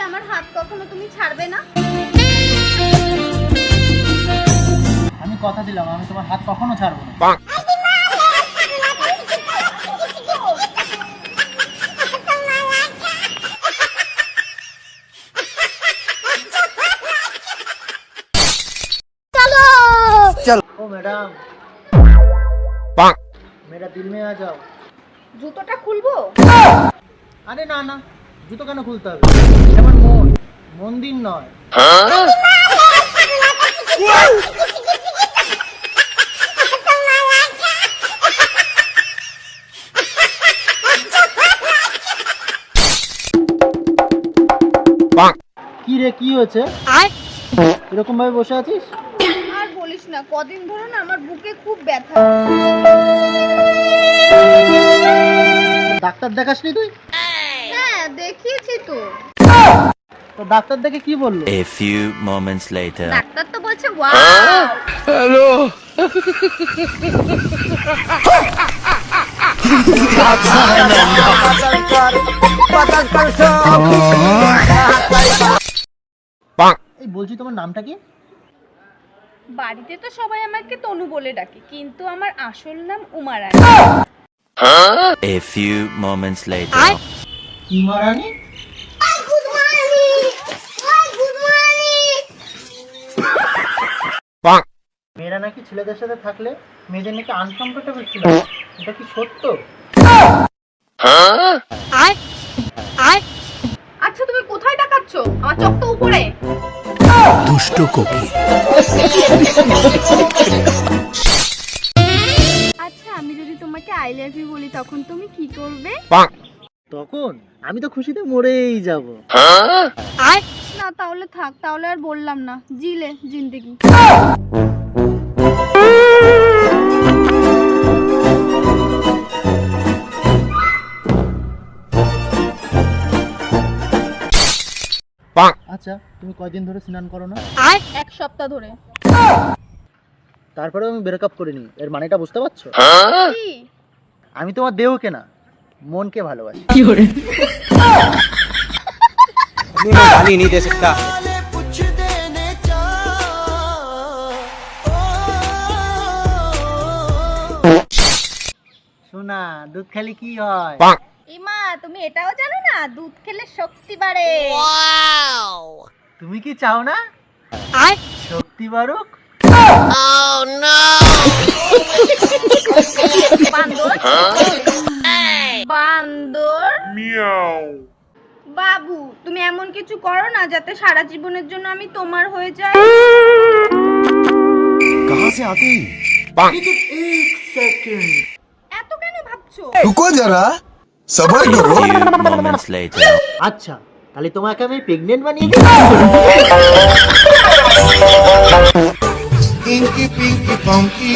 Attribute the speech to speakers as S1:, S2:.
S1: আমার হাত কখনো তুমি ছাড়বে না?
S2: আমি কথা দিলাম আমি তোমার হাত কখনো ছাড়বো না। चलो ओ मैडम मेरा दिल में आ जाओ।
S1: জুতোটা খুলবো?
S2: আরে না না, জুতো কেন খুলতে হবে? আমার মন, মন্দির নয়। কি রে, কি হয়েছে? এরকম ভাবে বসে আছিস?
S1: আর বলিস না, কদিন ধরে না আমার বুকে খুব ব্যথা।
S2: ডাক্তার দেখাসনি তুই?
S1: হ্যাঁ দেখিয়েছি তো।
S2: তো ডাক্তার দেখে কি বললো?
S3: A few moments later.
S1: Doctor তো বলছে ওয়াও।
S3: Hello.
S2: এই বলছি তোমার নামটা কি?
S1: বাড়িতে তো সবাই আমাকে তনু বলে ডাকে, কিন্তু আমার আসল নাম উমা রানী।
S3: A few moments later.
S2: ইমা রানী? মেয়েরা নাকি ছেলেদের সাথে থাকলে মেয়েদের নাকি আনকমফোর্টেবল ফিল হয়, এটা কি সত্য?
S1: আচ্ছা তুমি কোথায় তাকাচ্ছ? আমার চোখ তো উপরে।
S3: দুষ্ট কোকিল।
S1: আচ্ছা আমি যদি তোমাকে আই লাভ ইউ বলি তখন তুমি কি করবে?
S2: তখন আমি তো খুশিতে মরেই যাব।
S1: না তাহলে থাক, তাহলে আর বললাম না। জিলে জিন্দেগি।
S2: আচ্ছা তুমি কয়দিন ধরে স্নান করো না?
S1: এক সপ্তাহ ধরে।
S2: তারপরে আমি ব্রেকআপ করিনি, এর মানেটা বুঝতে পারছো?
S1: কি?
S2: আমি তোমার দেহকে না, মনকে ভালোবাসি।
S4: गाली नहीं दे सकता।
S2: শোনা, দুধ খালি কি হয়?
S1: ইমা তুমি এটাও জানো না, দুধ খেলে শক্তি বাড়ে।
S2: তুমি কি চাও না শক্তি বাড়ুক?
S1: বান্দর বান্দর বাবু তুমি এমন কিছু করো না যাতে সারা জীবনের জন্য আমি তোমার হয়ে যাই।
S4: कहाँ से आते हैं?
S1: এত কেন ভাবছো?
S5: रुको जरा सबर करो।
S3: A few moments later.
S2: আচ্ছা তাহলে তোমাকে আমি প্রেগনেন্ট বানিয়ে দিই।
S5: Inky Pinky Punky